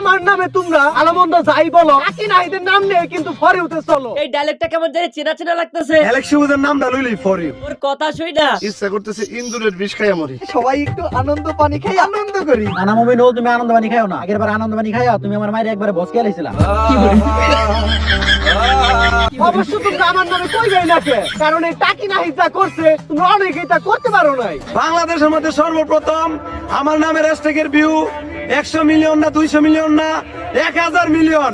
আমার নামে তোমরা আলামন্দ যাই বলো, টাকি নাহিদের নাম নিয়ে কিন্তু ফরে উঠে চলো। এই ডায়লগটা কেমন জানি চেনা চেনা লাগতেছে। অ্যালেক্স শিবুদের নামটা লইলেই ফর ইউ। ওর কথা শুই না ইচ্ছা করতেছে ইন্দুরের বিষ খাইয়া মরি। সবাই একটু আনন্দ পানি খাই আনন্দ করি। নানা মুভি নো, তুমি আনন্দ পানি খাও না। আগের বার আনন্দ পানি খাইয়া তুমি আমার মায়ের একবারে বসকে আলাইছিলা। অবশ্য তোমরা আমার নামে কইবেই না কে, কারণ এই টাকি নাহি যা করছে তোমরা অনেকেই তা করতে পারো নাই। বাংলাদেশের মধ্যে সর্বপ্রথম আমার নামের হ্যাশট্যাগের ভিউ 100 মিলিয়ন না 200 মিলিয়ন না 1000 মিলিয়ন।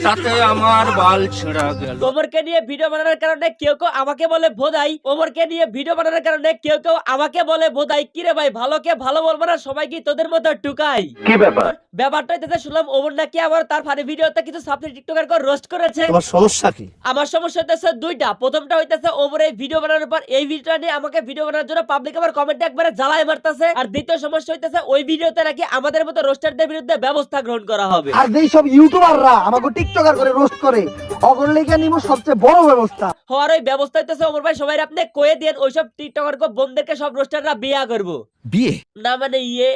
সাথে আমার বাল ছেঁড়া গেল। ওমরকে নিয়ে ভিডিও বানানোর কারণে কেউ কেউ আমাকে বলে ভোদাই। ওমরকে নিয়ে ভিডিও বানানোর কারণে কেউ কেউ আমাকে বলে ভোদাই। কিরে ভাই, ভালোকে ভালো বলবো না, সবাই কি তোদের মতো টুকাই? কি ব্যাপার? ব্যাপারটা হইতেছে, শুনলাম ওমর নাকি আবার তার ফানি ভিডিওতে কিছু সাবজেক্ট টিকটকার করে রোস্ট করেছে। তোমার সমস্যা কি? আমার সমস্যা হইতেছে দুইটা। প্রথমটা হইতেছে ওমর এই ভিডিও বানানোর পর এই ভিডিওটা নিয়ে আমাকে ভিডিও বানানোর জন্য পাবলিক আবার কমেন্টে একবারে জ্বালায় মারতেছে। আর দ্বিতীয় সমস্যা হইতেছে ওই ভিডিওতে নাকি আমাদের মতো রোস্টারদের বিরুদ্ধে ব্যবস্থা গ্রহণ করা হবে। আর যেই সব ইউটিউবাররা আমাকে টিকটকার করে রোস্ট করে, অগর লেগে নিব সবচেয়ে বড় ব্যবস্থা। হওয়ার ওই ব্যবস্থা হইতেছে ওমর ভাই, সবাই আপনি কয়ে দেন ওইসব টিকটকার বোনদেরকে সব রোস্টাররা বিয়া করবো। বিয়ে না মানে ইয়ে।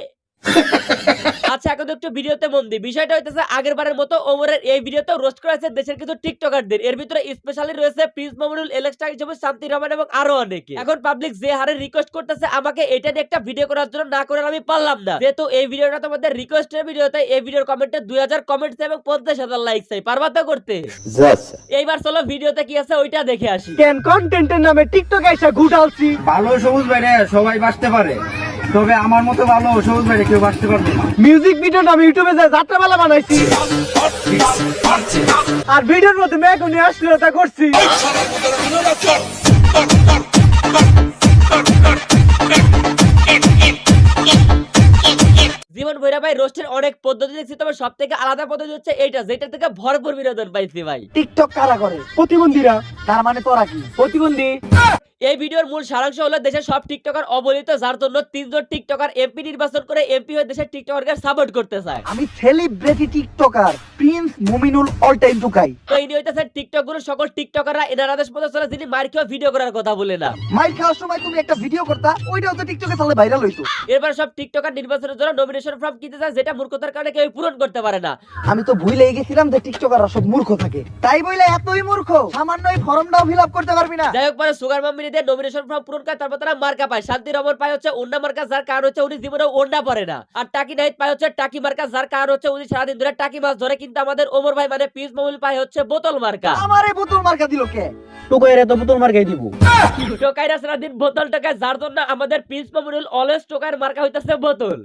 আচ্ছা, এখন একটু ভিডিওতে মন দিই। বিষয়টা হইতেছে আগের বারের মতো ওমরের এই ভিডিওতে রোস্ট করা হয়েছে দেশের কিছু টিকটকারদের। এর ভিতরে স্পেশালি রয়েছে প্রিন্স মামুনুল, এলেক্স টাকি, শান্তি রহমান এবং আরো অনেকে। এখন পাবলিক যে হারে রিকোয়েস্ট করতেছে আমাকে এটা নিয়ে একটা ভিডিও করার জন্য, না করে আমি পারলাম না। যেহেতু এই ভিডিওটা তোমাদের রিকোয়েস্টের ভিডিও, তাই এই ভিডিওর কমেন্টে 2000 কমেন্টস এবং 50,000 লাইক চাই। পারবা তো করতে? এইবার চলো ভিডিওতে কি আছে ওইটা দেখে আসি। কেন কন্টেন্টের নামে টিকটকে এসে ঘুটালছি। ভালো সবুজ ভাই রে, সবাই বাঁচতে পারে, তবে আমার মতো ভালো সবুজ ভাই কেউ বাঁচতে পারবে না। মিউজিক ভিডিওটা আমি ইউটিউবে যা যাত্রাপালা বানাইছি, আর ভিডিওর মধ্যে মেঘ নিয়ে অশ্লীলতা করছি। জীবন ভৈরা ভাই রোস্টের অনেক পদ্ধতি দেখছি, তবে সব থেকে আলাদা পদ্ধতি হচ্ছে এইটা, যেটা থেকে ভরপুর বিনোদন পাইছি ভাই। টিকটক কারা করে? প্রতিবন্ধীরা। তার মানে তোরা কি প্রতিবন্ধী? এই ভিডিওর মূল সারাংশ হলো দেশের সব টিকটকার অবহেলিত, যার জন্য 3 জন টিকটকার এমপি নির্বাচন করে এমপি হয়ে দেশের টিকটকারকে সাপোর্ট করতে চায়। আমি celebrity TikToker Prince Mominul all time Tukai. তো এই হইতেছে টিকটক গুলো সকল টিকটকাররা এনার আদেশ মতো চলে, যিনি মার খেয়ে ভিডিও করার কথা বলে না। মাইর খাওয়ার সময় তুমি একটা ভিডিও করতা, ওইটাও তো টিকটকে তাহলে ভাইরাল হইতো। এরপর সব টিকটকার নির্বাচনের জন্য নমিনেশন ফর্ম কিনতে চায়, যেটা মূর্খতার কারণে কেউ পূরণ করতে পারে না। আমি তো ভুলেই গেছিলাম যে টিকটকাররা সব মূর্খ থাকে, তাই বইলে এতই মূর্খ সামান্য এই ফর্মটাও ফিল আপ করতে পারবি না। যাই হোক, পরে সুগার মাম্মি দিয়ে নমিনেশন ফর্ম পূরণ করে তারপর তারা মার্কা পায়। শান্তি রহমান পায় হচ্ছে ওন্ডা মার্কা, যার কারণ হচ্ছে উনি জীবনে ওন্ডা পরে না। আর টাকি নাহিদ পায় হচ্ছে টাকি মার্কা, যার কারণ হচ্ছে উনি সারাদিন ধরে টাকি মাছ ধরে। কিন্তু আমাদের ওমর ভাই মানে প্রিন্স মামুনুল পায় হচ্ছে বোতল মার্কা। আমারে বোতল মার্কা দিল কে? টুকাইরে তো বোতল মার্কাই দিব। টোকাইরা সারাদিন বোতল টোকায়, যার জন্য আমাদের প্রিন্স মামুনুল অলওয়েজ টোকাইয়ের মার্কা হইতাছে বোতল।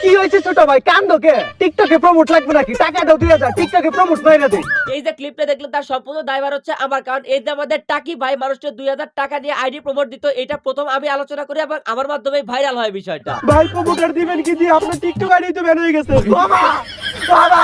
কি হয়েছে ছোট ভাই, কান্দকে? টিকটকে প্রমোট লাগবে নাকি? টাকা দাও 2000, টিকটকে প্রমোট বাইরে দে। এই যে ক্লিপটা দেখলেন, তার সম্পূর্ণ দায়ভার হচ্ছে আমার, কারণ এই যে আমাদের টাকি ভাই মানুষকে 2000 টাকা দিয়ে আইডি প্রমোট দিত, এটা প্রথম আমি আলোচনা করি এবং আমার মাধ্যমে ভাইরাল হয় বিষয়টা। ভাই প্রমোটার দিবেন কি দিয়ে? আপনার টিকটক আইডি তো ব্যান হয়ে গেছে। বাবা বাবা